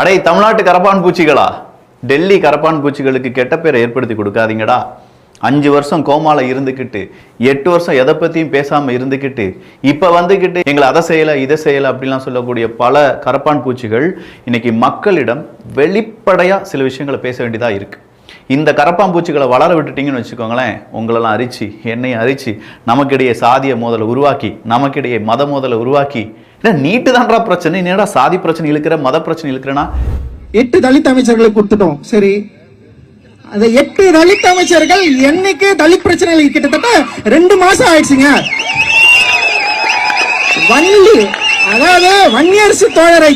அடே தமிழ்நாட்டு கரப்பான் பூச்சிகளா, டெல்லி கரப்பான் பூச்சிகளுக்கு கெட்ட பேரை ஏற்படுத்தி கொடுக்காதீங்கடா. 5 வருஷம் கோமால இருந்துக்கிட்டு 8 வருஷம் எதை பத்தியும் பேசாம இருந்துக்கிட்டு இப்ப வந்துக்கிட்டு எங்களை அதை செய்யல இதை செய்யல அப்படிலாம் சொல்லக்கூடிய பல கரப்பான் பூச்சிகள் இன்னைக்கு மக்களிடம் வெளிப்படையா சில விஷயங்களை பேச வேண்டியதா இருக்கு. இந்த கரப்பான் பூச்சிகளை வளர விட்டுட்டீங்கன்னு வச்சுக்கோங்களேன், உங்களெல்லாம் அரிச்சு என்னையும் அரிச்சு நமக்கிடையே சாதிய மோதலை உருவாக்கி நமக்கிடையே மத மோதலை உருவாக்கி நீட்டு தான்றா பிரச்சனை, என்னடா சாதி பிரச்சனை இழுக்கிற மத பிரச்சனை இழுக்கிறேன்னா 8 தலித் அமைச்சர்களை கொடுத்துட்டோம். சரி, அந்த 8 தலித் அமைச்சர்கள் என்னைக்கு தலித் பிரச்சனைகள் கிட்டத்தட்ட 2 மாசம் ஆயிடுச்சுங்க. அதாவது வன்னியரசு தோழரை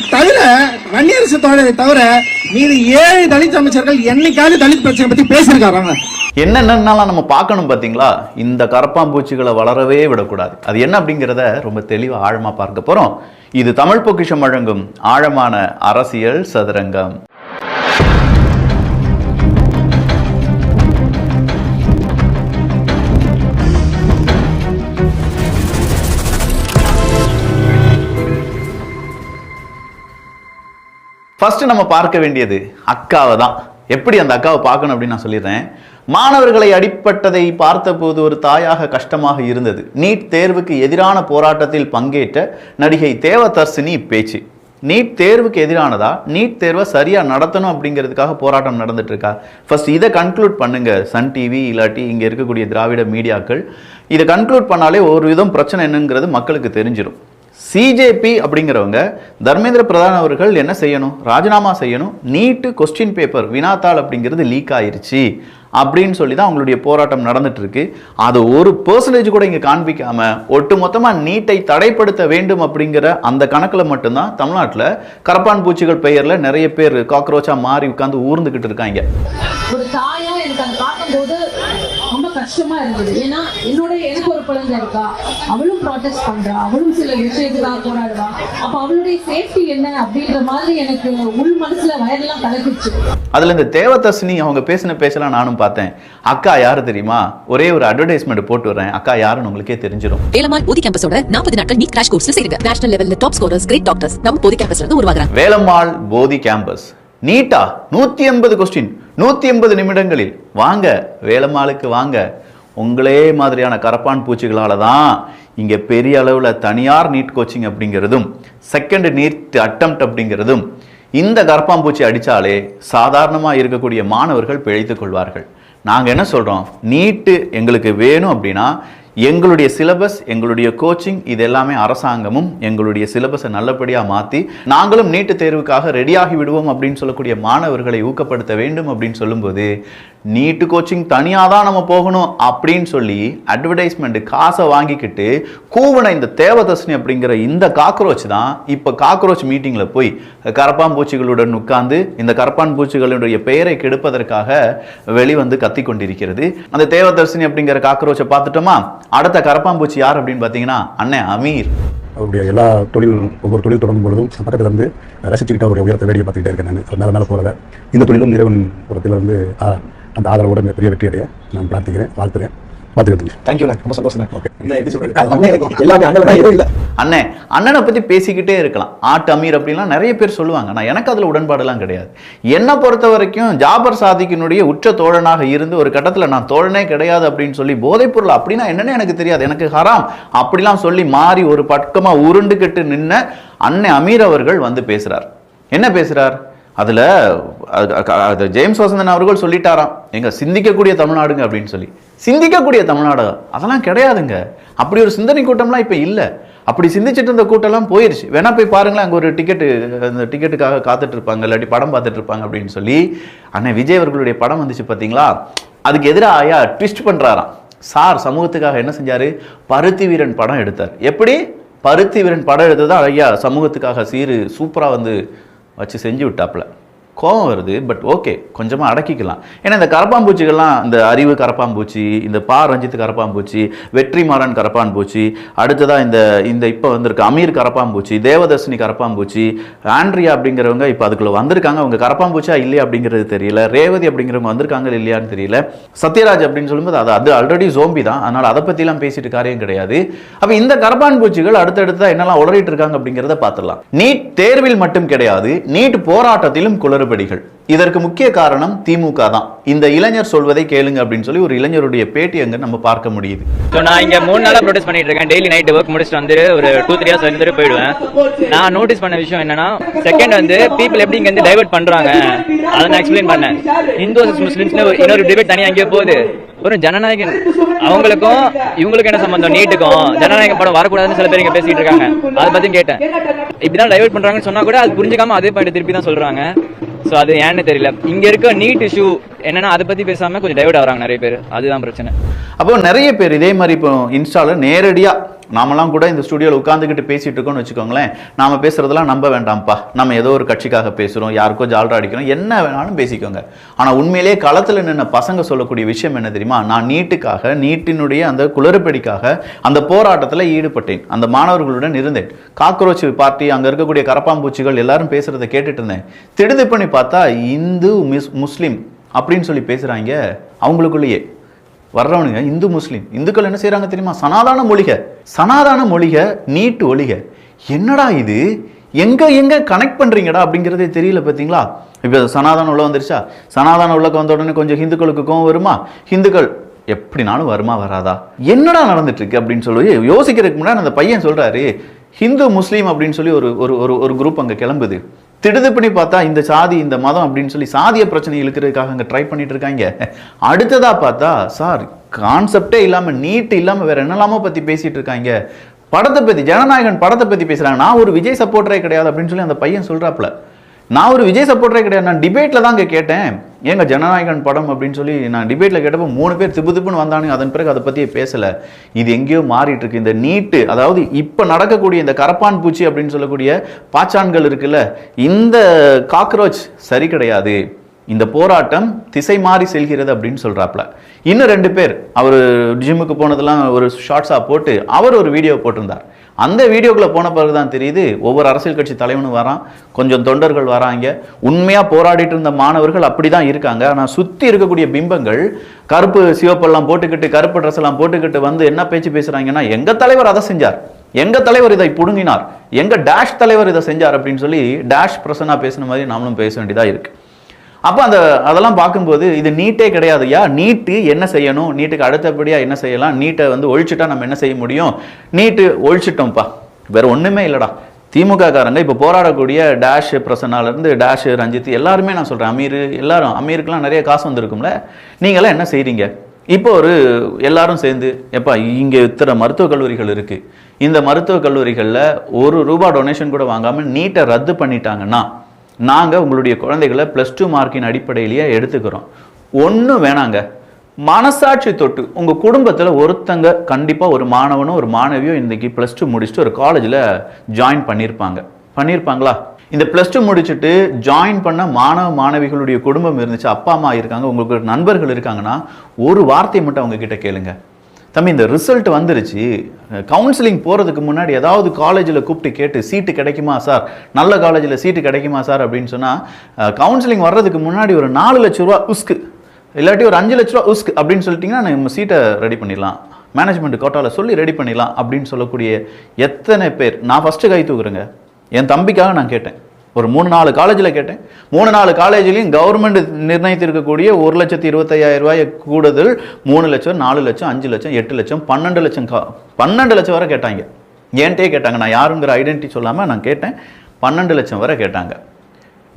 தவிர மீது 7 தலித் அமைச்சர்கள் என்னைக்காவது தலித் பிரச்சனை பத்தி பேசியிருக்காங்க. என்னென்னலாம் நம்ம பார்க்கணும் பாத்தீங்களா? இந்த கரப்பாம்பூச்சிகளை வளரவே விடக்கூடாது. அது என்ன அப்படிங்கிறத ரொம்ப தெளிவா ஆழமா பார்க்க போறோம். இது தமிழ் பொக்கிஷம் வழங்கும் ஆழமான அரசியல் சதுரங்கம். ஃபர்ஸ்ட் நம்ம பார்க்க வேண்டியது அக்காவை தான். எப்படி அந்த அக்காவை பார்க்கணும் அப்படின்னு நான் சொல்லிடுறேன். மாணவர்களை அடிப்பட்டதை பார்த்தபோது ஒரு தாயாக கஷ்டமாக இருந்தது. நீட் தேர்வுக்கு எதிரான போராட்டத்தில் பங்கேற்ற நடிகை தேவதர்சினி பேச்சு. நீட் தேர்வுக்கு எதிரானதா, நீட் தேர்வை சரியா நடத்தணும் அப்படிங்கிறதுக்காக போராட்டம் நடந்துட்டு இருக்கா? ஃபர்ஸ்ட் இதை கன்க்ளூட் பண்ணுங்க. சன் டிவி இல்லாட்டி இங்க இருக்கக்கூடிய திராவிட மீடியாக்கள் இதை கன்க்ளூட் பண்ணாலே ஒரு விதம் பிரச்சனை என்னங்கிறது மக்களுக்கு தெரிஞ்சிடும். சிஜேபி அப்படிங்கிறவங்க தர்மேந்திர பிரதான் அவர்கள் என்ன செய்யணும்? ராஜினாமா செய்யணும். நீட்டு கொஸ்டின் பேப்பர் வினாத்தாள் அப்படிங்கிறது லீக் ஆயிருச்சு அப்படின்னு சொல்லி தான் அவங்களுடைய போராட்டம் நடந்துட்டு இருக்கு. அது 1% கூட இங்க காண்பிக்காம ஒட்டு மொத்தமா நீட்டை தடைப்படுத்த வேண்டும் அப்படிங்கிற அந்த கணக்குல மட்டும்தான் தமிழ்நாட்டில் கரப்பான் பூச்சிகள் பெயர்ல நிறைய பேர் காக்ரோச்சா மாறி உட்கார்ந்து ஊர்ந்துகிட்டு இருக்காங்க. ஒரு தாயா எனக்கு அதை பார்க்கும்போது ரொம்ப கஷ்டமா இருந்தது. ஏன்னா எனக்கு ஒரு குழந்தை இருக்கா, அவளும் ப்ராட்டஸ்ட் பண்றா, அவளும் சில விஷயத்துக்காக போராடுவா. அப்ப அவளுடைய சேஃப்டி என்ன அப்படின்ற மாதிரி எனக்கு உள் மனசுல வயதெல்லாம் கலக்குச்சு. அதுல இந்த தேவதர்சினி அவங்க பேசின பேசலாம் நானும் பார்த்தேன். அக்கா யாரு தெரியுமா? ஒரே ஒரு அட்வர்டைஸ்மெண்ட் போட்டு வரேன், அக்கா யாருன்னு உங்களுக்கே தெரிஞ்சிடும். வேலம்மாள் போதி கேம்பஸோட 40 நாட்கள் நீட் கிராஷ் கோர்ஸ் சேருங்க. நேஷனல் லெவல்ல டாப் ஸ்கோரர்ஸ், கிரேட் டாக்டர்ஸ் நம்ம போதி கேம்பஸ்ல இருந்து உருவாகுறாங்க. வேலம்மாள் போதி கேம்பஸ் நீட்டா 180 கொஸ்டின் 180 நிமிடங்களில். வாங்க வேலம்மாளுக்கு வாங்க. உங்களே மாதிரியான கரப்பான் பூச்சிகளால தான் இங்க பெரிய அளவுல தனியார் நீட் கோச்சிங் அப்படிங்கிறதும் செகண்ட் நீட் அட்டெம்ப்ட் அப்படிங்கிறதும் இந்த கரப்பாம்பூச்சி அடிச்சாலே சாதாரணமா இருக்கக்கூடிய மாணவர்கள் பிழைத்துக் கொள்வார்கள். நாங்க என்ன சொல்றோம்? நீட்டு எங்களுக்கு வேணும் அப்படின்னா எங்களுடைய சிலபஸ், எங்களுடைய கோச்சிங் இது எல்லாமே அரசாங்கமும் எங்களுடைய சிலபஸை நல்லபடியாக மாற்றி நாங்களும் நீட்டு தேர்வுக்காக ரெடியாகி விடுவோம் அப்படின்னு சொல்லக்கூடிய மாணவர்களை ஊக்கப்படுத்த வேண்டும் அப்படின்னு சொல்லும்போது நீட்டு கோச்சிங் தனியாக தான் நம்ம போகணும் அப்படின்னு சொல்லி அட்வர்டைஸ்மெண்ட் காசை வாங்கிக்கிட்டு கூவன இந்த தேவதர்சினி அப்படிங்கிற இந்த காக்ரோச் தான் இப்போ காக்ரோச் மீட்டிங்கில் போய் கரப்பான்பூச்சிகளுடன் உட்கார்ந்து இந்த கரப்பான் பூச்சிகளுடைய பெயரை கெடுப்பதற்காக வெளிவந்து கத்தி கொண்டிருக்கிறது. அந்த தேவதர்சினி அப்படிங்கிற காக்ரோச்சை பார்த்துட்டோமா? அடுத்த கரப்பாம்பூச்சி யார் அப்படின்னு பார்த்தீங்கன்னா அண்ணன் அமீர். அவருடைய எல்லா ஒவ்வொரு தொழில் தொடங்கும் பொழுதும் பக்கத்தில் இருந்து ரசிச்சுக்கிட்டு அவருடைய உயரத்தை வேடிக்கை பார்த்துக்கிட்டே இருக்கேன். நான் மேலே போகிறத இந்த தொழிலும் இறைவன் புறத்தில் இருந்து அந்த ஆதரவோட பெரிய வெற்றி அடைய நான் பிரார்த்திக்கிறேன், வாழ்த்துறேன். அண்ணனை பத்தி பேசிக்கிட்டே இருக்கலாம். ஆட்டு அமீர் அப்படின்லாம் நிறைய பேர் சொல்லுவாங்க. நான் எனக்கு அதுல உடன்பாடுலாம் கிடையாது. என்னை பொறுத்த வரைக்கும் ஜாபர் சாதிக்கினுடைய உச்ச தோழனாக இருந்து ஒரு கட்டத்துல நான் தோழனே கிடையாது அப்படின்னு சொல்லி போதைப் பொருள் அப்படின்னா என்னன்னு எனக்கு தெரியாது, எனக்கு ஹராம் அப்படிலாம் சொல்லி மாறி ஒரு பக்கமா உருண்டுகிட்டு நின்ன அண்ணன் அமீர் அவர்கள் வந்து பேசுறார். என்ன பேசுறார்? அதுல ஜேம்ஸ் வசந்தன் அவர்கள் சொல்லிட்டாராம், எங்க சிந்திக்கக்கூடிய தமிழ்நாடுங்க அப்படின்னு சொல்லி. சிந்திக்கக்கூடிய தமிழ்நாடு அதெல்லாம் கிடையாதுங்க. அப்படி ஒரு சிந்தனை கூட்டம்லாம் இப்ப இல்லை. அப்படி சிந்திச்சுட்டு இருந்த கூட்டம்லாம் போயிருச்சு. வேணா போய் பாருங்களேன், அங்கே ஒரு அந்த டிக்கெட்டுக்காக காத்துட்டு இருப்பாங்க, இல்லாட்டி படம் பார்த்துட்டு இருப்பாங்க அப்படின்னு சொல்லி. அண்ணன் விஜய் அவர்களுடைய படம் வந்துச்சு பார்த்தீங்களா? அதுக்கு எதிராக ஐயா ட்விஸ்ட் பண்றாராம். சார் சமூகத்துக்காக என்ன செஞ்சாரு? பருத்தி வீரன் படம் எடுத்தார். எப்படி பருத்தி வீரன் படம் எடுத்ததா ஐயா சமூகத்துக்காக சூப்பரா வந்து வச்சு செஞ்சு விட்டாப்புல. கோவம் வருது. பட் ஓகே, கொஞ்சமாக அடக்கிக்கலாம். ஏன்னா இந்த கரப்பாம்பூச்சிகள்லாம், இந்த அறிவு கரப்பாம்பூச்சி, இந்த பா ரஞ்சித் கரப்பாம்பூச்சி, வெற்றிமாறன் கரப்பான்பூச்சி, அடுத்ததாக இந்த இந்த இப்போ வந்திருக்க அமீர் கரப்பாம்பூச்சி, தேவதர்ஷினி கரப்பாம்பூச்சி, ஆண்ட்ரியா அப்படிங்கிறவங்க இப்போ அதுக்குள்ளே வந்திருக்காங்க. அவங்க கரப்பாம்பூச்சியா இல்லையா அப்படிங்கிறது தெரியல. ரேவதி அப்படிங்கிறவங்க வந்திருக்காங்க இல்லையான்னு தெரியல. சத்யராஜ் அப்படின்னு சொல்லும்போது அது ஆல்ரெடி ஜோம்பி தான், அதனால் அதை பற்றிலாம் பேசிட்டு காரியம் கிடையாது. அப்போ இந்த கரப்பான்பூச்சிகள் அடுத்தடுத்தா என்னெல்லாம் உளறிட்டு இருக்காங்க அப்படிங்கிறத பார்த்துடலாம். நீட் தேர்வில் மட்டும் கிடையாது, நீட் போராட்டத்திலும் குளறுபடிகள். இதற்கு முக்கிய காரணம் திமுக தான். இந்த இளைஞர் சொல்வதை கேளுங்க அப்படின்னு சொல்லி ஒரு இளைஞருடைய பேட்டி அங்க நம்ம பார்க்க முடியுது. நான் இங்க 3 நாளா ப்ரொடெஸ்ட் பண்ணிட்டு இருக்கேன். டெய்லி நைட் ஒர்க் முடிச்சுட்டு வந்து ஒரு 2-3 ஹவர்ஸ் வந்துட்டு போயிடுவேன். நான் நோட்டீஸ் பண்ண விஷயம் என்னன்னா, செகண்ட் வந்து பீப்புள் எப்படி இங்க இருந்து டைவர்ட் பண்றாங்க அதை நான் எக்ஸ்பிளைன் பண்ணேன். இந்துஸ் முஸ்லிம்ஸ்னு இன்னொரு டிபேட் தனியா அங்கேயே போகுது. ஒரு ஜனநாயகன் அவங்களுக்கும் இவங்களுக்கும் என்ன சம்பந்தம்? நீட்டுக்கும் ஜனநாயக படம் வரக்கூடாதுன்னு சில பேர் இங்க பேசிட்டு இருக்காங்க. அதை பத்தி கேட்டேன். இப்படிதான் டைவர்ட் பண்றாங்கன்னு சொன்னா கூட அது புரிஞ்சுக்காம அதே பாயிண்ட் திருப்பி தான் சொல்றாங்க. சோ அது ஏன்னு தெரியல. இங்க இருக்க நீட் இஷ்யூ என்னன்னா அதை பத்தி பேசாம கொஞ்சம் டைவர்ட் ஆகுறாங்க நிறைய பேர். அதுதான் பிரச்சனை. அப்போ நிறைய பேர் இதே மாதிரி இப்போ இன்ஸ்டால நேரடியா நாமெல்லாம் கூட இந்த ஸ்டுடியோவில் உட்காந்துக்கிட்டு பேசிட்டு இருக்கோம்னு வச்சுக்கோங்களேன். நாம பேசுறதெல்லாம் நம்ப வேண்டாம்ப்பா, நம்ம ஏதோ ஒரு கட்சிக்காக பேசுறோம், யாருக்கோ ஜால்ரா அடிக்கிறோம், என்ன வேணாலும் பேசிக்கோங்க. ஆனா உண்மையிலேயே களத்துல நின்ன பசங்க சொல்லக்கூடிய விஷயம் என்ன தெரியுமா? நான் நீட்டுக்காக, நீட்டினுடைய அந்த குளறுபடிக்காக அந்த போராட்டத்தில் ஈடுபட்டேன், அந்த மாணவர்களுடன் இருந்தேன். காக்ரோச் பார்ட்டி, அங்க இருக்கக்கூடிய கரப்பாம்பூச்சிகள் எல்லாரும் பேசுறதை கேட்டுட்டு இருந்தேன். திடுது பண்ணி பார்த்தா இந்து முஸ்லிம் அப்படின்னு சொல்லி பேசுறாங்க. அவங்களுக்குள்ளேயே வர்றவனுங்க இந்து முஸ்லீம். இந்துக்கள் என்ன செய்யறாங்க தெரியுமா? சனாதான மொழிக நீட்டு ஒழிக. என்னடா இது, எங்க கனெக்ட் பண்றீங்கடா அப்படிங்கிறதே தெரியல. பார்த்தீங்களா? இப்போ சனாதானம் உள்ள வந்துருச்சா? சனாதானம் உள்ளக்க வந்த உடனே கொஞ்சம் ஹிந்துக்களுக்கு கோவம் வருமா? ஹிந்துக்கள் எப்படினாலும் வருமா வராதா? என்னடா நடந்துட்டு இருக்கு அப்படின்னு சொல்லி யோசிக்கிறதுக்கு முன்னாடி அந்த பையன் சொல்றாரு, ஹிந்து முஸ்லீம் அப்படின்னு சொல்லி ஒரு குரூப் அங்க கிளம்புது. திடுது பண்ணி பார்த்தா இந்த சாதி இந்த மதம் அப்படின்னு சொல்லி சாதிய பிரச்சனை இழுக்கிறதுக்காக அங்கே ட்ரை பண்ணிட்டு இருக்காங்க. அடுத்ததா பார்த்தா சார் கான்செப்டே இல்லாமல் நீட் இல்லாமல் வேற என்னெல்லாமோ பற்றி பேசிட்டு இருக்காங்க. படத்தை பற்றி, ஜனநாயகன் படத்தை பற்றி பேசுகிறாங்க. நான் ஒரு விஜய் சப்போர்ட்டரே கிடையாது அப்படின்னு சொல்லி அந்த பையன் சொல்கிறாப்புல. நான் ஒரு விஜய் சப்போர்ட்டரே கிடையாது, நான் டிபேட்டில் தான் அங்கே கேட்டேன் ஏங்க ஜனநாயகன் படம் அப்படின்னு சொல்லி. நான் டிபேட்டில் கேட்டப்போ 3 பேர் திப்புன்னு வந்தானுங்க. அதன் பிறகு அதை பற்றியே பேசலை. இது எங்கேயோ மாறிட்டு இருக்கு. இந்த நீட்டு, அதாவது இப்போ நடக்கக்கூடிய இந்த கரப்பான் பூச்சி அப்படின்னு சொல்லக்கூடிய பாச்சான்கள் இருக்குல்ல, இந்த காக்ரோச் சரி கிடையாது. இந்த போராட்டம் திசை மாறி செல்கிறது அப்படின்னு சொல்றாப்ல. இன்னும் 2 பேர் அவர் ஜிம்முக்கு போனதெல்லாம் ஒரு ஷார்ட்ஸா போட்டு அவர் ஒரு வீடியோ போட்டிருந்தார். அந்த வீடியோக்குள்ள போன பிறகுதான் தெரியுது ஒவ்வொரு அரசியல் கட்சி தலைவனும் வரான், கொஞ்சம் தொண்டர்கள் வராங்க. உண்மையா போராடிட்டு இருந்த மாணவர்கள் அப்படிதான் இருக்காங்க. ஆனா சுத்தி இருக்கக்கூடிய பிம்பங்கள் கருப்பு சிவப்பெல்லாம் போட்டுக்கிட்டு, கருப்பு ட்ரெஸ் எல்லாம் போட்டுக்கிட்டு வந்து என்ன பேச்சு பேசுறாங்கன்னா, எங்க தலைவர் அதை செஞ்சார், எங்க தலைவர் இதை புடுங்கினார், எங்க டேஷ் தலைவர் இதை செஞ்சார் அப்படின்னு சொல்லி டேஷ் பிரசன்னா பேசின மாதிரி நாமளும் பேச வேண்டியதா இருக்கு. அப்போ அதெல்லாம் பார்க்கும்போது இது நீட்டே கிடையாதுயா. நீட்டு என்ன செய்யணும், நீட்டுக்கு அடுத்தபடியா என்ன செய்யலாம், நீட்டை வந்து ஒழிச்சுட்டா நம்ம என்ன செய்ய முடியும், நீட்டு ஒழிச்சிட்டோம்ப்பா, வேற ஒண்ணுமே இல்லடா. திமுக காரங்க இப்போ போராடக்கூடிய டேஷ் பிரசன்னாலேருந்து டேஷ் ரஞ்சித் எல்லாருமே நான் சொல்றேன், அமீர் எல்லாரும், அமீருக்குலாம் நிறைய காசு வந்திருக்கும்ல, நீங்களாம் என்ன செய்றீங்க? இப்போ எல்லாரும் சேர்ந்து எப்பா இங்கே இத்தனை மருத்துவக் கல்லூரிகள் இருக்கு, இந்த மருத்துவக் கல்லூரிகளில் ₹1 டொனேஷன் கூட வாங்காமல் நீட்டை ரத்து பண்ணிட்டாங்கன்னா நாங்கள் உங்களுடைய குழந்தைகளை +2 மார்க்கின் அடிப்படையிலேயே எடுத்துக்கிறோம். ஒன்றும் வேணாங்க, மனசாட்சி தொட்டு உங்கள் குடும்பத்தில் ஒருத்தங்க கண்டிப்பாக ஒரு மாணவனோ ஒரு மாணவியோ இன்றைக்கி +2 முடிச்சுட்டு ஒரு காலேஜில் ஜாயின் பண்ணியிருப்பாங்களா? இந்த +2 முடிச்சுட்டு ஜாயின் பண்ண மாணவ மாணவிகளுடைய குடும்பம் இருந்துச்சு, அப்பா அம்மா இருக்காங்க, உங்களுக்கு நண்பர்கள் இருக்காங்கன்னா ஒரு வார்த்தையை மட்டும் அவங்க கிட்ட கேளுங்க. தம்பி இந்த ரிசல்ட் வந்துருச்சு, கவுன்சிலிங் போகிறதுக்கு முன்னாடி ஏதாவது காலேஜில் கூப்பிட்டு கேட்டு சீட்டு கிடைக்குமா சார், நல்ல காலேஜில் சீட்டு கிடைக்குமா சார் அப்படின்னு சொன்னால், கவுன்சிலிங் வர்றதுக்கு முன்னாடி ஒரு ₹4 லட்சம் உஸ்க்கு, இல்லாட்டி ஒரு ₹5 லட்சம் உஸ்க்கு அப்படின்னு சொல்லிட்டிங்கன்னா நம்ம சீட்டை ரெடி பண்ணிடலாம், மேனேஜ்மெண்ட் கோட்டாவில் சொல்லி ரெடி பண்ணிடலாம் அப்படின்னு சொல்லக்கூடிய எத்தனை பேர். நான் ஃபஸ்ட்டு கை தூக்குறேங்க. என் தம்பிக்காக நான் கேட்டேன், ஒரு 3-4 காலேஜில் கேட்டேன். 3-4 காலேஜ்லையும் கவர்மெண்ட் நிர்ணயித்திருக்கக்கூடிய ₹1,25,000 கூடுதல் 3 லட்சம், 4 லட்சம், 5 லட்சம், 8 லட்சம், 12 லட்சம் 12 லட்சம் வரை கேட்டாங்க. ஏன்ட்டே கேட்டாங்க, நான் யாருங்கிற ஐடென்டிட்டி சொல்லாமல் நான் கேட்டேன். 12 லட்சம் வரை கேட்டாங்க.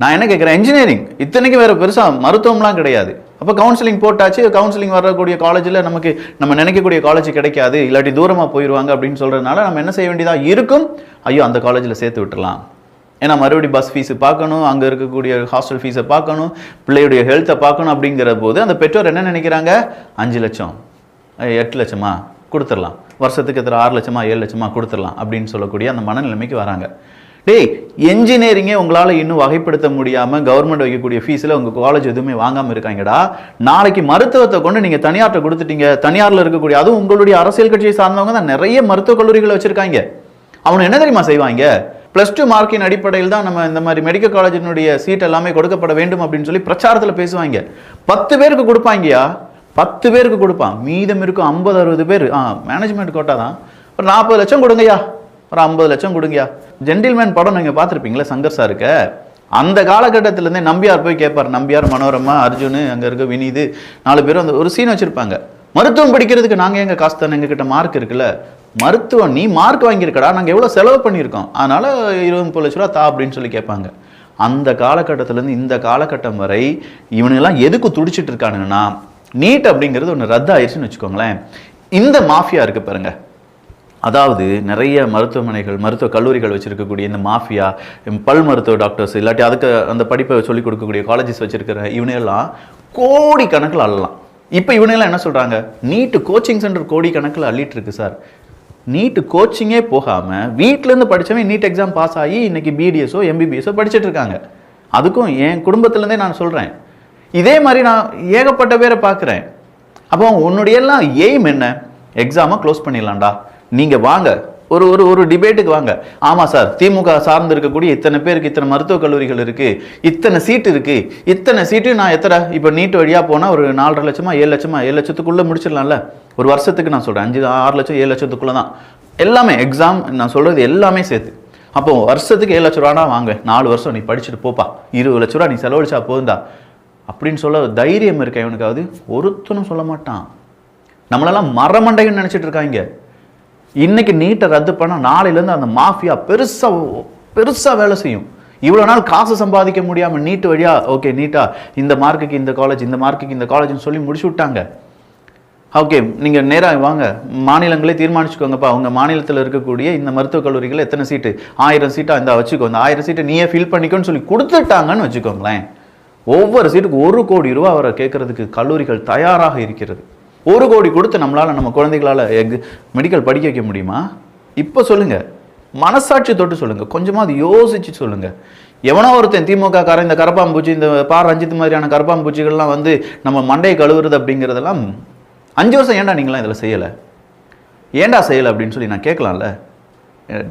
நான் என்ன கேட்குறேன், இன்ஜினியரிங் இத்தனைக்கு வேறு பெருசாக மருத்துவம்லாம் கிடையாது. அப்போ கவுன்சிலிங் போட்டாச்சு, கவுன்சிலிங் வரக்கூடிய காலேஜில் நமக்கு நம்ம நினைக்கக்கூடிய காலேஜ் கிடைக்காது, இல்லாட்டி தூரமாக போயிடுவாங்க அப்படின்னு சொல்கிறதுனால நம்ம என்ன செய்ய வேண்டியதாக இருக்கும், ஐயோ அந்த காலேஜில் சேர்த்து விட்டுடலாம். ஏன்னா மறுபடியும் பஸ் ஃபீஸு பார்க்கணும், அங்கே இருக்கக்கூடிய ஹாஸ்டல் ஃபீஸை பார்க்கணும், பிள்ளையுடைய ஹெல்த்தை பார்க்கணும். அப்படிங்கிற போது அந்த பெற்றோர் என்ன நினைக்கிறாங்க, 5 லட்சம் 8 லட்சமா கொடுத்துடலாம், வருஷத்துக்கு எத்தனை 6 லட்சமா 7 லட்சமா கொடுத்துடலாம் அப்படின்னு சொல்லக்கூடிய அந்த மனநிலைமைக்கு வராங்க. டேய், என்ஜினியரிங்கே உங்களால் இன்னும் வகைப்படுத்த முடியாமல் கவர்மெண்ட் வைக்கக்கூடிய ஃபீஸில் உங்கள் காலேஜ் எதுவுமே வாங்காமல் இருக்காங்கடா. நாளைக்கு மருத்துவத்தை கொண்டு நீங்கள் தனியார்ட்ட கொடுத்துட்டீங்க. தனியாரில் இருக்கக்கூடிய, அதுவும் உங்களுடைய அரசியல் கட்சியை சார்ந்தவங்க தான் நிறைய மருத்துவக் கல்லூரிகளை வச்சுருக்காங்க. அவனு என்ன தெரியுமா செய்வாங்க? +2 மார்க்கின் அடிப்படையில் தான் நம்ம இந்த மாதிரி மெடிக்கல் காலேஜினுடைய சீட் எல்லாமே கொடுக்கப்பட வேண்டும் அப்படின்னு சொல்லி பிரச்சாரத்தில் பேசுவாங்க. 10 பேருக்கு கொடுப்பாங்கயா, 10 பேருக்கு கொடுப்பான். மீதம் இருக்கும் 50-60 பேர் மேனேஜ்மெண்ட் கோட்டா தான். ஒரு 40 லட்சம் கொடுங்கய்யா, ஒரு 50 லட்சம் கொடுங்கயா. ஜென்டில்மேன் படம் நீங்கள் பார்த்துருப்பீங்களா சங்கர் சாருக்க? அந்த காலகட்டத்திலேருந்தே நம்பியார் போய் கேட்பார். நம்பியார், மனோரமா, அர்ஜுனு, அங்கே இருக்க வினீது, 4 பேரும் அந்த ஒரு சீன் வச்சுருப்பாங்க. மருத்துவம் படிக்கிறதுக்கு நாங்கள் எங்கள் காசு தானே, எங்ககிட்ட மார்க் இருக்குல்ல, மருத்துவம் நீ மார்க் வாங்கியிருக்கடா, நாங்கள் எவ்வளோ செலவு பண்ணியிருக்கோம், அதனால 20-30 லட்ச ரூபா தா அப்படின்னு சொல்லி கேட்பாங்க. அந்த காலகட்டத்திலேருந்து இந்த காலகட்டம் வரை இவனுங்கெல்லாம் எதுக்கு துடிச்சிட்டு இருக்கானுங்கன்னா, நீட் அப்படிங்கிறது ஒன்று ரத்து ஆயிடுச்சுன்னு வச்சுக்கோங்களேன். இந்த மாஃபியா இருக்கு பாருங்க, அதாவது நிறைய மருத்துவமனைகள், மருத்துவ கல்லூரிகள் வச்சிருக்கக்கூடிய இந்த மாஃபியா, பல் மருத்துவ டாக்டர்ஸ், இல்லாட்டி அதுக்கு அந்த படிப்பை சொல்லிக் கொடுக்கக்கூடிய காலேஜஸ் வச்சிருக்கிற இவனையெல்லாம் கோடி கணக்கில் அள்ளலாம். இப்போ இவனையெல்லாம் என்ன சொல்கிறாங்க? நீட்டு கோச்சிங் சென்டர் கோடி கணக்கில் அள்ளிட்டு இருக்கு சார். நீட்டு கோச்சிங்கே போகாமல் வீட்டிலேருந்து படித்தவன் நீட் எக்ஸாம் பாஸ் ஆகி இன்னைக்கு பிடிஎஸோ எம்பிபிஎஸோ படிச்சுட்டு இருக்காங்க. அதுக்கும் என் குடும்பத்துலேருந்தே நான் சொல்கிறேன். இதே மாதிரி நான் ஏகப்பட்ட பேரை பார்க்குறேன். அப்போ உன்னுடைய எல்லாம் எய்ம் என்ன? எக்ஸாமை க்ளோஸ் பண்ணிடலாம்டா, நீங்கள் வாங்க ஒரு ஒரு ஒரு டிபேட்டுக்கு வாங்க. ஆமாம் சார், திமுக சார்ந்து இருக்கக்கூடிய இத்தனை பேருக்கு இத்தனை மருத்துவக் கல்லூரிகள் இருக்குது, இத்தனை சீட்டு இருக்குது, இத்தனை சீட்டு நான் எத்தனை இப்போ நீட் வழியாக போனால் ஒரு 4.5 லட்சமா 7 லட்சமா 7 லட்சத்துக்குள்ளே முடிச்சிடலாம்ல ஒரு வருஷத்துக்கு. நான் சொல்கிறேன் 5-6 லட்சம் 7 லட்சத்துக்குள்ளே தான் எல்லாமே எக்ஸாம், நான் சொல்கிறது எல்லாமே சேர்த்து. அப்போது வருஷத்துக்கு 7 லட்ச ரூபானா வாங்க, 4 வருஷம் நீ படிச்சுட்டு போப்பா, 20 லட்ச ரூபா நீ செலவழிச்சா போதுண்டா அப்படின்னு சொல்ல தைரியம் இருக்க இவனுக்காவது ஒருத்தனும் சொல்ல மாட்டான். நம்மளெல்லாம் மரமண்டைன்னு நினச்சிட்டு இருக்காங்க. இன்னைக்கு நீட்டை ரத்து பண்ணால் நாளையிலேருந்து அந்த மாஃபியா பெருசாக வேலை செய்யும். இவ்வளோ நாள் காசு சம்பாதிக்க முடியாமல் நீட்டு வழியா ஓகே நீட்டா இந்த மார்க்குக்கு இந்த காலேஜ், இந்த மார்க்குக்கு இந்த காலேஜ்னு சொல்லி முடிச்சு விட்டாங்க. ஓகே, நீங்கள் நேராக வாங்க, மாநிலங்களே தீர்மானிச்சுக்கோங்கப்பா, உங்கள் மாநிலத்தில் இருக்கக்கூடிய இந்த மருத்துவக் கல்லூரிகள் எத்தனை சீட்டு, 1000 சீட்டாக இந்த வச்சுக்கோ, இந்த 1000 சீட்டை நீயே ஃபில் பண்ணிக்கோன்னு சொல்லி கொடுத்துட்டாங்கன்னு வச்சுக்கோங்களேன். ஒவ்வொரு சீட்டுக்கு 1 கோடி ரூபா அவரை கேட்கறதுக்கு கல்லூரிகள் தயாராக இருக்கிறது. 1 கோடி கொடுத்து நம்மளால் நம்ம குழந்தைகளால் மெடிக்கல் படிக்க வைக்க முடியுமா? இப்போ சொல்லுங்கள், மனசாட்சி தொட்டு சொல்லுங்கள், கொஞ்சமாவது யோசிச்சு சொல்லுங்கள். எவனோ ஒருத்தன் திமுக காரன் இந்த கரப்பாம்பூச்சி, இந்த ரஞ்சித் மாதிரியான கரப்பாம்பூச்சிகள்லாம் வந்து நம்ம மண்டையை கழுவுறது அப்படிங்கிறதெல்லாம் 5 வருஷம் ஏன்டா நீங்களாம் இதில் செய்யலை, ஏன்டா செய்யலை அப்படின்னு சொல்லி நான் கேட்கலாம்ல.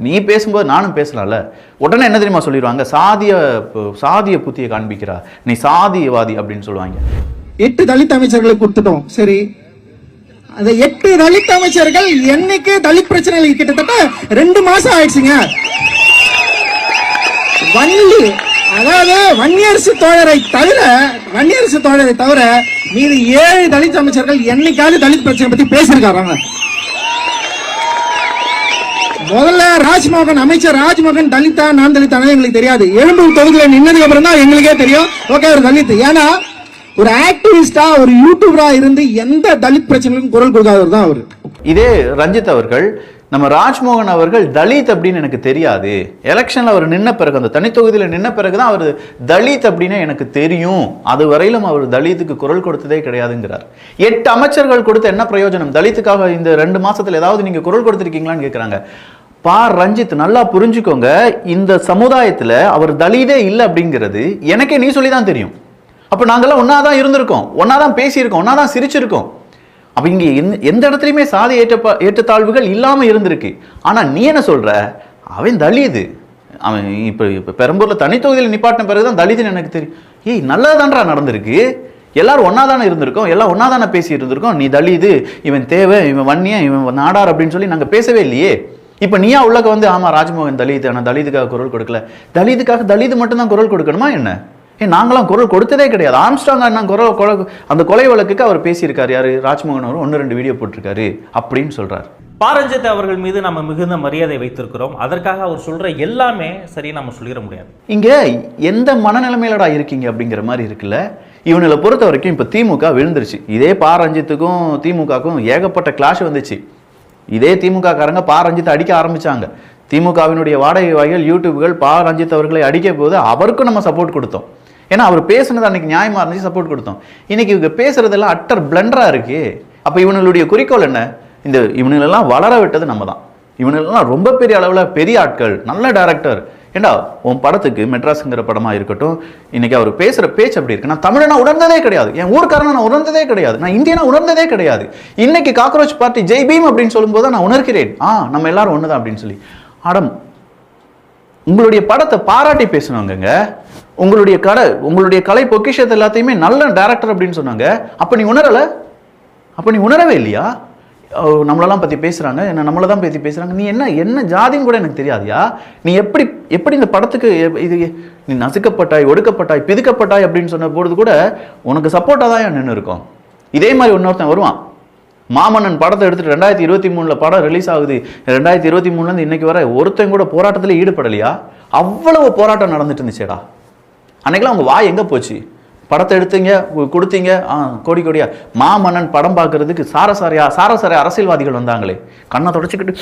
நீ பேசும்போது நானும் பேசலாம்ல. உடனே என்ன தெரியுமா சொல்லிடுவாங்க? சாதிய புத்தியை காண்பிக்கிறா, நீ சாதியவாதி அப்படின்னு சொல்லுவாங்க. 8 தலித் அமைச்சர்களை கொடுத்துட்டோம், சரி. அந்த 8 தலித் அமைச்சர்கள் என்னைக்கு தலித் பிரச்சனைகள் கிட்டத்தட்ட 2 மாசம் ஆயிடுச்சுங்க. அதாவது வன்னியரசு தோழரை தவிர மீது 7 தலித் அமைச்சர்கள் என்னைக்காவது தலித் பிரச்சனை பத்தி பேசியிருக்காங்க. முதல்ல ராஜ்மோகன், அமைச்சர் ராஜ்மோகன் தலித்தா நான் தலித்தானே எங்களுக்கு தெரியாது. எழும்பூர் தொகுதியில் நின்னதுக்கு அப்புறம் தான் எங்களுக்கே தெரியும் ஓகே ஒரு தலித். ஏன்னா ஒரு ஆக்டிவிஸ்டா ஒரு யூடியூபரா இருந்து எந்த தலித் பிரச்சனைக்கும் குரல் கொடுக்காதவர் தான் அவரு. இதே ரஞ்சித் அவர்கள், நம்ம ராஜ்மோகன் அவர்கள் தலித் அப்படின்னு எனக்கு தெரியாது, எலெக்ஷன்ல அவர் நின்ன பிறகு, அந்த தனித்தொகுதியில் நின்ன பிறகுதான் அவர் தலித் அப்படின்னு எனக்கு தெரியும், அது வரையிலும் அவர் தலித்துக்கு குரல் கொடுத்ததே கிடையாதுங்கிறார். 8 அமைச்சர்கள் கொடுத்த என்ன பிரயோஜனம்? தலித்துக்காக இந்த 2 மாசத்துல ஏதாவது நீங்க குரல் கொடுத்திருக்கீங்களான்னு கேட்கிறாங்க. ரஞ்சித், நல்லா புரிஞ்சுக்கோங்க, இந்த சமுதாயத்துல அவர் தலிதே இல்லை அப்படிங்கிறது எனக்கே நீ சொல்லிதான் தெரியும். அப்ப நாங்கெல்லாம் ஒன்னாதான் இருந்திருக்கோம், ஒன்னாதான் பேசியிருக்கோம், ஒன்னாதான் சிரிச்சிருக்கோம். அப்ப இங்க எந்த இடத்துலயுமே சாதி ஏற்றத்தாழ்வுகள் இல்லாம இருந்திருக்கு. ஆனா நீ என்ன சொல்ற? அவன் தலிது, அவன் இப்ப பெரம்பூர்ல தனி தொகுதியில் நிப்பாட்டின பிறகுதான் தலிதுன்னு எனக்கு தெரியும். ஏய், நல்லதான்றா நடந்திருக்கு. எல்லாரும் ஒன்னாதானே இருந்திருக்கோம், எல்லாம் ஒன்னாதானே பேசி இருந்திருக்கோம். நீ தலிது, இவன் தேவை, இவன் வன்னியன், இவன் நாடார் அப்படின்னு சொல்லி நாங்க பேசவே இல்லையே. இப்ப நீயா உள்ளக்க வந்து ஆமா ராஜ்மோகன் தலித், ஆனா தலிதுக்காக குரல் கொடுக்கல. தலிதுக்காக தலிது மட்டும்தான் குரல் கொடுக்கணுமா என்ன? நாங்களாம் குரல் கொடுத்ததே கிடையாது. ஆம்ஸ்ட்ராங் அந்த கொலை வழக்குக்கு அவர் பேசியிருக்காரு. யாரு? ராஜ்மோகன் அவர் 1-2 வீடியோ போட்டிருக்காரு அப்படின்னு சொல்றாரு. ரஞ்சித் அவர்கள் மீது நம்ம மிகுந்த மரியாதை வைத்திருக்கிறோம். அதற்காக அவர் சொல்ற எல்லாமே சரி நம்ம சொல்லிட முடியாது. இங்க எந்த மனநிலைமையிலடா இருக்கீங்க அப்படிங்கிற மாதிரி இருக்குல்ல. இவனை பொறுத்த வரைக்கும் இப்ப திமுக விழுந்துருச்சு. இதே ரஞ்சித்துக்கும் திமுகக்கும் ஏகப்பட்ட கிளாஷ் வந்துச்சு. இதே திமுக காரங்க ரஞ்சித்தை அடிக்க ஆரம்பிச்சாங்க. திமுகவினுடைய வாடகை வாய்கள் யூடியூப்கள் ரஞ்சித் அவர்களை அடிக்க போது அவருக்கும் நம்ம சப்போர்ட் கொடுத்தோம். ஏன்னா அவர் பேசுனது அன்னைக்கு நியாயமா இருந்துச்சு, சப்போர்ட் கொடுத்தோம். இன்னைக்கு இவங்க பேசுறதெல்லாம் அட்டர் பிளண்டரா இருக்கு. அப்ப இவனுடைய குறிக்கோள் என்ன? இவனுங்களெல்லாம் வளர விட்டது நம்ம தான். இவனுங்களெல்லாம் ரொம்ப பெரிய அளவில் பெரிய ஆட்கள், நல்ல டைரக்டர். ஏண்டா உன் படத்துக்கு மெட்ராஸுங்கிற படமா இருக்கட்டும், இன்னைக்கு அவர் பேசுற பேச்சு அப்படி இருக்கு. நான் தமிழனா உணர்ந்ததே கிடையாது, என் ஊர்க்காரனா நான் உணர்ந்ததே கிடையாது, நான் இந்தியனா உணர்ந்ததே கிடையாது. இன்னைக்கு காக்ரோச் பார்ட்டி ஜெய் பீம் அப்படின்னு சொல்லும்போது நான் உணர்கிறேன், நம்ம எல்லாரும் ஒண்ணுதான் அப்படின்னு சொல்லி. ஆடம், உங்களுடைய படத்தை பாராட்டி பேசணுங்க, உங்களுடைய கலை பொக்கிஷத்தை எல்லாத்தையுமே நல்ல டைரக்டர் அப்படின்னு சொன்னாங்க. அப்ப நீ உணரல? அப்ப நீ உணரவே இல்லையா? நம்மளெல்லாம் பற்றி பேசுகிறாங்க, என்ன நம்மளை தான் பற்றி பேசுகிறாங்க. நீ என்ன ஜாதின்னு கூட எனக்கு தெரியாதியா? நீ எப்படி இந்த படத்துக்கு இது நீ நசுக்கப்பட்டாய், ஒடுக்கப்பட்டாய், பிதுக்கப்பட்டாய் அப்படின்னு சொன்ன பொழுது கூட உனக்கு சப்போர்ட்டாக தான் நின்று இருக்கும். இதே மாதிரி இன்னொருத்தன் வருவான், மாமன்னன் படத்தை எடுத்துட்டு 2023 படம் ரிலீஸ் ஆகுது, 2023 இன்னைக்கு வர ஒருத்தன் கூட போராட்டத்தில் ஈடுபடலையா? அவ்வளவு போராட்டம் நடந்துட்டு இருந்துச்சேடா. அன்னைக்கெல்லாம் அவங்க வாய் எங்கே போச்சு? படத்தை எடுத்தீங்க, கொடுத்தீங்க, கோடி கோடியா. மாமன்னன் படம் பார்க்கறதுக்கு சாரசாரியா அரசியல்வாதிகள் வந்தாங்களே, கண்ணை தொடச்சிக்கிட்டு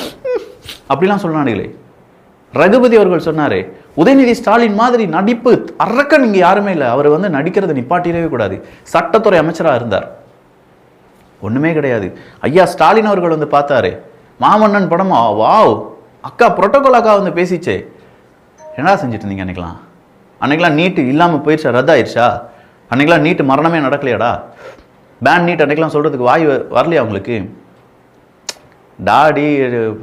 அப்படிலாம் சொன்னாங்களே. ரகுபதி அவர்கள் சொன்னாரே, உதயநிதி ஸ்டாலின் மாதிரி நடிப்பு அரக்கன் இங்கே யாருமே இல்லை, அவர் நடிக்கிறத நிப்பாட்டிடவே கூடாது. சட்டத்துறை அமைச்சராக இருந்தார், ஒண்ணுமே கிடையாது. ஐயா ஸ்டாலின் அவர்கள் பார்த்தாரு, மாமன்னன் படமா, வாவ் அக்கா புரோட்டோகால் அக்கா பேசிச்சே. என்ன செஞ்சுட்டு இருந்தீங்க அன்னைக்கெல்லாம் நீட்டு இல்லாமல் போயிடுச்சா, ரத்தாயிடுச்சா? அன்றைக்கெலாம் நீட்டு மரணமே நடக்கலையாடா? பேன் நீட் அன்றைக்கெலாம் சொல்கிறதுக்கு வாய் வரலையா உங்களுக்கு? டாடி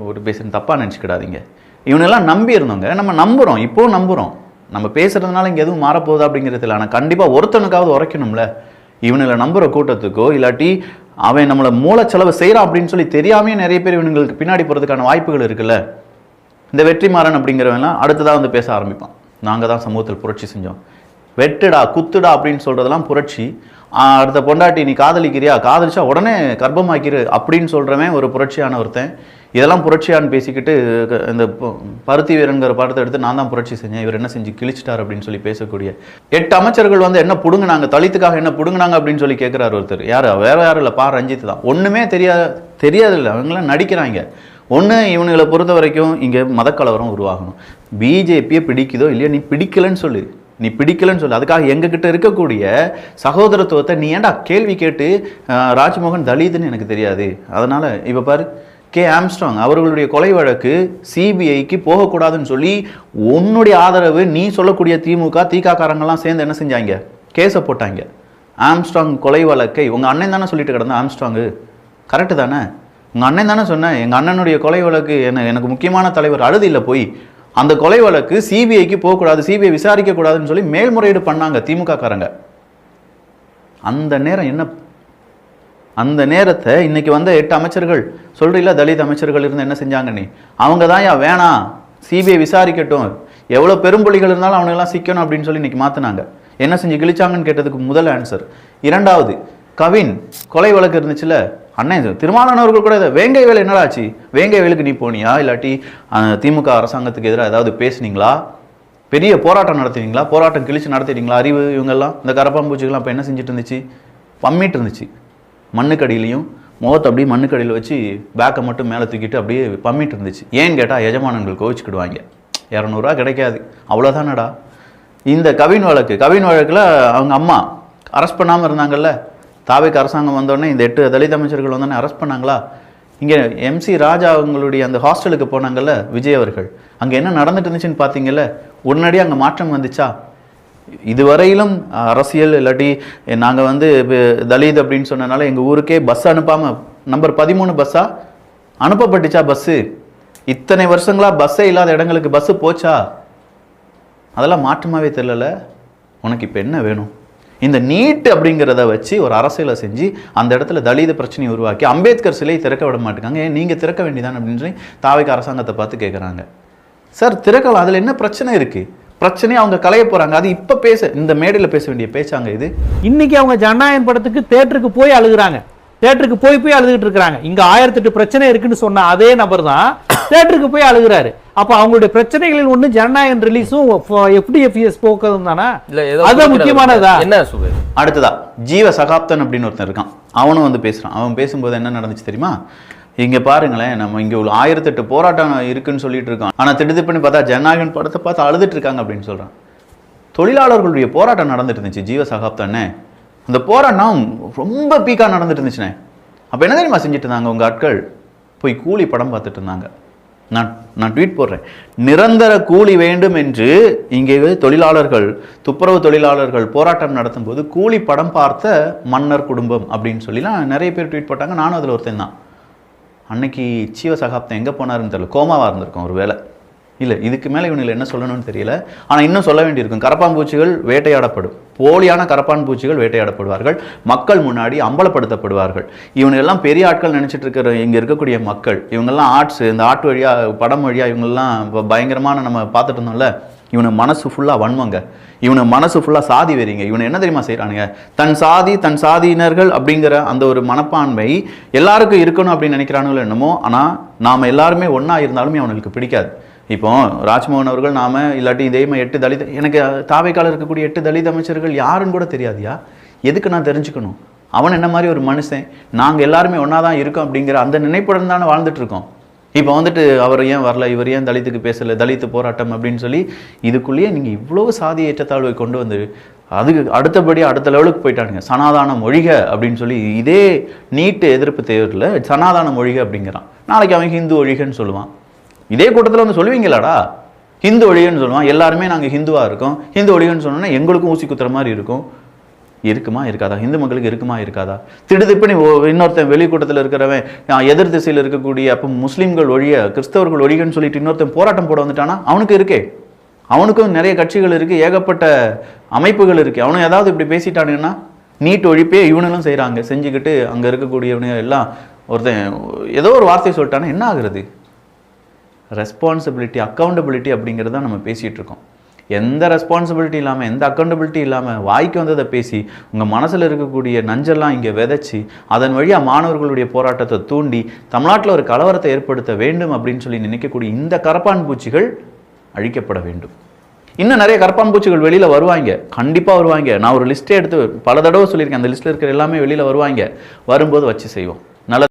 ஒரு பேசுன்னு தப்பாக நினச்சிக்கிடாதீங்க. இவனெல்லாம் நம்பி இருந்தவங்க, நம்ம நம்புகிறோம், இப்போவும் நம்புகிறோம். நம்ம பேசுகிறதுனால இங்கே எதுவும் மாறப்போகுது அப்படிங்கிறது இல்லை. ஆனால் கண்டிப்பாக ஒருத்தனுக்காவது உரைக்கணும்ல. இவனுங்களை நம்புகிற கூட்டத்துக்கோ இல்லாட்டி அவன் நம்மளை மூலச்செலவு செய்கிறான் அப்படின்னு சொல்லி தெரியாமே நிறைய பேர் இவனுங்களுக்கு பின்னாடி போகிறதுக்கான வாய்ப்புகள் இருக்குல்ல. இந்த வெற்றிமாறன் அப்படிங்கிறவங்கலாம் அடுத்ததாக பேச ஆரம்பிப்பான், நாங்கள் தான் சமூகத்தில் புரட்சி செஞ்சோம், வெட்டுடா குத்துடா அப்படின்னு சொல்றதெல்லாம் புரட்சி. அடுத்த பொண்டாட்டி நீ காதலிக்கிறியா, காதலிச்சா உடனே கர்ப்பமாக்கிரு அப்படின்னு சொல்றவன் ஒரு புரட்சியான ஒருத்தன். இதெல்லாம் புரட்சியான்னு பேசிக்கிட்டு இந்த பருத்தி வீரன்கிற படத்தை எடுத்து நான் தான் புரட்சி செஞ்சேன், இவர் என்ன செஞ்சு கிழிச்சிட்டார் அப்படின்னு சொல்லி பேசக்கூடிய 8 அமைச்சர்கள் என்ன புடுங்கினாங்க, தலித்துக்காக என்ன புடுங்கினாங்க அப்படின்னு சொல்லி கேட்கிறார் ஒருத்தர். யாரு? வேற யாரும் இல்லை, ரஞ்சித் தான். ஒண்ணுமே தெரியாது இல்லை, அவங்களாம் நடிக்கிறாங்க. ஒன்று, இவனுங்களை பொறுத்த வரைக்கும் இங்கே மதக்கலவரம் உருவாகணும். பிஜேபியை பிடிக்குதோ இல்லையோ, நீ பிடிக்கலன்னு சொல்லு, அதுக்காக எங்ககிட்ட இருக்கக்கூடிய சகோதரத்துவத்தை நீ ஏன்டா கேள்வி கேட்டு ராஜ்மோகன் தலித்துன்னு எனக்கு தெரியாது. அதனால இப்ப பாரு, கே ஆம்ஸ்ட்ராங் அவர்களுடைய கொலை வழக்கு சிபிஐக்கு போகக்கூடாதுன்னு சொல்லி உன்னுடைய ஆதரவு, நீ சொல்லக்கூடிய திமுக தீகாக்காரங்கெல்லாம் சேர்ந்து என்ன செஞ்சாங்க, கேஸை போட்டாங்க. ஆம்ஸ்ட்ராங் கொலை வழக்கை உங்க அண்ணன் தானே சொல்லிட்டு கிடந்தா, ஆம்ஸ்ட்ராங்கு கரெக்டு தானே? உங்க அண்ணன் தானே சொன்னேன், எங்க அண்ணனுடைய கொலை வழக்கு எனக்கு முக்கியமான தலைவர் அழுது இல்லை போய் அந்த கொலை வழக்கு சிபிஐக்கு போகக்கூடாது, சிபிஐ விசாரிக்க கூடாதுன்னு சொல்லி மேல்முறையீடு பண்ணாங்க திமுக காரங்க. அந்த நேரத்தை இன்னைக்கு 8 அமைச்சர்கள் சொல்றீங்களா, தலித் அமைச்சர்கள் இருந்து என்ன செஞ்சாங்க, நீ அவங்க தான் வேணாம் சிபிஐ விசாரிக்கட்டும், எவ்வளோ பெரும்புள்ளிகள் இருந்தாலும் அவனுங்கெல்லாம் சிக்கணும் அப்படின்னு சொல்லி இன்னைக்கு மாற்றினாங்க. என்ன செஞ்சு கிழிச்சாங்கன்னு கேட்டதுக்கு முதல் ஆன்சர். இரண்டாவது, கவின் கொலை வழக்கு இருந்துச்சுல, அண்ணன் திருமாவளவர்கள் கூட வேங்கை வேலை என்னடா ஆச்சு, வேங்கை வேலுக்கு நீ போனியா, இல்லாட்டி திமுக அரசாங்கத்துக்கு எதிராக ஏதாவது பேசுனீங்களா, பெரிய போராட்டம் நடத்துவீங்களா, போராட்டம் கிழிச்சு நடத்திட்டீங்களா? அறிவு இவங்கெல்லாம் இந்த கரப்பாம்பூச்சிகள்லாம் இப்போ என்ன செஞ்சுட்டு இருந்துச்சு, பம்மிட்டு இருந்துச்சு. மண்ணுக்கடியிலையும் முகத்தை அப்படியே மண்ணுக்கடியில் வச்சு பேக்கை மட்டும் மேலே தூக்கிட்டு அப்படியே பம்மிட்டு இருந்துச்சு. ஏன்னு கேட்டால் எஜமானங்கள் கோவிச்சுக்கிடுவாங்க, 200 ரூபா கிடைக்காது, அவ்வளோதானடா. இந்த கவின் வழக்கில் அவங்க அம்மா அரெஸ்ட் பண்ணாமல் இருந்தாங்கல்ல, தாவேக்கு அரசாங்கம் வந்தோடனே இந்த 8 தலித் அமைச்சர்கள் வந்தோடனே அரெஸ்ட் பண்ணாங்களா? இங்கே MC ராஜா அவங்களுடைய அந்த ஹாஸ்டலுக்கு போனாங்கல்ல விஜய் அவர்கள், அங்கே என்ன நடந்துட்டு இருந்துச்சுன்னு பார்த்தீங்கல்ல, உடனடியாக அங்கே மாற்றம் வந்துச்சா? இதுவரையிலும் அரசியல் இல்லாட்டி நாங்கள் தலித் அப்படின்னு சொன்னனால எங்கள் ஊருக்கே பஸ் அனுப்பாமல் நம்பர் 13 பஸ்ஸா அனுப்பப்பட்டுச்சா? பஸ்ஸு இத்தனை வருஷங்களா பஸ்ஸே இல்லாத இடங்களுக்கு பஸ்ஸு போச்சா? அதெல்லாம் மாற்றமாகவே தெரியல. உனக்கு இப்போ என்ன வேணும்? இந்த நீட் அப்படிங்கிறத வச்சு ஒரு அரசியலை செஞ்சு அந்த இடத்துல தலித பிரச்சனையை உருவாக்கி அம்பேத்கர் சிலையை திறக்க விட மாட்டேங்காங்க. ஏன் நீங்கள் திறக்க வேண்டியதான் அப்படின்னு சொல்லி தாவேக்கு அரசாங்கத்தை பார்த்து கேட்குறாங்க. சார் திறக்கலாம், அதில் என்ன பிரச்சனை இருக்குது? பிரச்சனையை அவங்க கலைய போகிறாங்க. அது இப்போ இந்த மேடையில் பேச வேண்டிய பேச்சாங்க இது. இன்னைக்கு அவங்க ஜனநாயகன் படத்துக்கு தேட்டருக்கு போய் அழுகுறாங்க, தேட்டருக்கு போய் அழுதுகிட்டு இருக்கிறாங்க. இங்க 1008 பிரச்சனை இருக்குன்னு சொன்ன அதே நபர் தான் தேட்டருக்கு போய் அழுகுறாரு. அப்ப அவங்களுடைய பிரச்சனைகளில் ஒண்ணு ஜனநாயகன் ரிலீஸும் FDFES போக்குறதும் தானே, அது முக்கியமானதா? என்ன அடுத்ததா ஜீவ சகாப்தன் அப்படின்னு ஒருத்தன் இருக்கான், அவனும் பேசுறான். அவன் பேசும்போது என்ன நடந்துச்சு தெரியுமா? இங்க பாருங்களேன், நம்ம இங்க 1008 போராட்டம் இருக்குன்னு சொல்லிட்டு இருக்கோம், ஆனா திடுதிப்புன்னு பார்த்தா ஜனநாயகன் படத்தை பார்த்து அழுதுட்டு இருக்காங்க அப்படின்னு சொல்றான். தொழிலாளர்களுடைய போராட்டம் நடந்துட்டு இருந்துச்சு ஜீவ சகாப்தன்னு. அந்த போராட்டம் ரொம்ப பீக்காக நடந்துட்டு இருந்துச்சுண்ணே. அப்போ என்ன தெரியுமா செஞ்சுட்டு இருந்தாங்க உங்கள் ஆட்கள்? போய் கூலி படம் பார்த்துட்டு இருந்தாங்க. நான் ட்வீட் போடுறேன். நிரந்தர கூலி வேண்டும் என்று இங்கே தொழிலாளர்கள், துப்புரவு தொழிலாளர்கள் போராட்டம் நடத்தும் போது கூலி படம் பார்த்த மன்னர் குடும்பம் அப்படின்னு சொல்லிலாம் நிறைய பேர் ட்வீட் போட்டாங்க. நானும் அதில் ஒருத்தன் தான். அன்னைக்கு ஜீவ சகாப்தம் எங்கே போனாருன்னு தெரியல, கோமாவாக இருந்திருக்கும் ஒரு வேலை. இல்லை, இதுக்கு மேலே இவனில் என்ன சொல்லணும்னு தெரியல. ஆனால் இன்னும் சொல்ல வேண்டியிருக்கும். கரப்பான் பூச்சிகள் வேட்டையாடப்படும், போலியான கரப்பான் பூச்சிகள் வேட்டையாடப்படுவார்கள், மக்கள் முன்னாடி அம்பலப்படுத்தப்படுவார்கள். இவனெல்லாம் பெரிய ஆட்கள் நினச்சிட்டு இருக்கிற இங்கே இருக்கக்கூடிய மக்கள், இவங்கெல்லாம் ஆர்ட்ஸ், இந்த ஆர்ட் வழியாக படம் வழியாக இவங்கெல்லாம் பயங்கரமான நம்ம பார்த்துட்டு இருந்தோம்ல, இவனை மனசு ஃபுல்லாக வன்மங்க, இவனை மனசு ஃபுல்லாக சாதி வெறிங்க. இவனை என்ன தெரியுமா செய்கிறானுங்க, தன் சாதி தன் சாதியினர்கள் அப்படிங்கிற அந்த ஒரு மனப்பான்மை எல்லாருக்கும் இருக்கணும் அப்படின்னு நினைக்கிறானுங்களோ என்னமோ. ஆனால் நாம் எல்லாருமே ஒன்றா இருந்தாலுமே அவனுக்கு பிடிக்காது. இப்போ ராஜ்மோகன் அவர்கள் நாம இல்லாட்டி இதே 8 தலித், எனக்கு தாவைக்கால இருக்கக்கூடிய 8 தலித் அமைச்சர்கள் யாருன்னு கூட தெரியாதியா? எதுக்கு நான் தெரிஞ்சுக்கணும்? அவன் என்ன மாதிரி ஒரு மனுஷன், நாங்கள் எல்லாருமே ஒன்றா தான் இருக்கோம் அப்படிங்கிற அந்த நினைப்புடன் தானே வாழ்ந்துட்டு இருக்கோம். இப்போ வந்துட்டு அவர் ஏன் வரல, இவர் ஏன் தலித்துக்கு பேசலை, தலித்து போராட்டம் அப்படின்னு சொல்லி இதுக்குள்ளேயே நீங்கள் இவ்வளோ சாதி ஏற்றத்தாழ்வை கொண்டு வந்து அதுக்கு அடுத்தபடி அடுத்த லெவலுக்கு போயிட்டானுங்க. சனாதானம் ஒழிக அப்படின்னு சொல்லி இதே நீட்டு எதிர்ப்பு தேர்வில் சனாதானம் ஒழிக அப்படிங்கிறான். நாளைக்கு அவன் ஹிந்து ஒழிகன்னு சொல்லுவான். இதே கூட்டத்தில் வந்து சொல்லுவீங்களாடா ஹிந்து ஒழிகன்னு சொல்லுவான். எல்லாருமே நாங்கள் ஹிந்துவாக இருக்கோம், ஹிந்து ஒழிகன்னு சொன்னோன்னா எங்களுக்கும் ஊசி குத்துற மாதிரி இருக்கும். இருக்குமா இருக்காதா? ஹிந்து மக்களுக்கு இருக்குமா இருக்காதா? திடுதிப்புன்னு இன்னொருத்தன் வெளிக்கூட்டத்தில் இருக்கிறவன் எதிர் திசையில் இருக்கக்கூடிய அப்போ முஸ்லீம்கள் ஒழிய கிறிஸ்தவர்கள் ஒழிகன்னு சொல்லிட்டு இன்னொருத்தன் போராட்டம் போட வந்துட்டானா அவனுக்கு இருக்கே, அவனுக்கும் நிறைய கட்சிகள் இருக்குது, ஏகப்பட்ட அமைப்புகள் இருக்குது. அவனும் ஏதாவது இப்படி பேசிட்டானுங்கன்னா நீட் ஒழிப்பே இவனுங்களும் செய்கிறாங்க, செஞ்சுக்கிட்டு அங்கே இருக்கக்கூடியவனுங்க எல்லாம் ஒருத்தன் ஏதோ ஒரு வார்த்தையை சொல்லிட்டானா என்ன ஆகுறது? ரெஸ்பான்சிபிலிட்டி, அக்கௌண்டபிலிட்டி அப்படிங்கிறத நம்ம பேசிகிட்டு இருக்கோம். எந்த ரெஸ்பான்சிபிலிட்டி இல்லாமல், எந்த அக்கௌண்டபிலிட்டி இல்லாமல் வாய்க்கு வந்ததை பேசி உங்கள் மனசில் இருக்கக்கூடிய நஞ்செல்லாம் இங்கே விதைச்சி அதன் வழியாக மாணவர்களுடைய போராட்டத்தை தூண்டி தமிழ்நாட்டில் ஒரு கலவரத்தை ஏற்படுத்த வேண்டும் அப்படின்னு சொல்லி நினைக்கக்கூடிய இந்த கரப்பான் பூச்சிகள் அழிக்கப்பட வேண்டும். இன்னும் நிறைய கரப்பான் பூச்சிகள் வெளியில் வருவாங்க, கண்டிப்பாக வருவாங்க. நான் ஒரு லிஸ்ட்டே எடுத்து பல தடவை சொல்லியிருக்கேன், அந்த லிஸ்ட்டில் இருக்கிற எல்லாமே வெளியில் வருவாங்க. வரும்போது வச்சு செய்வோம்.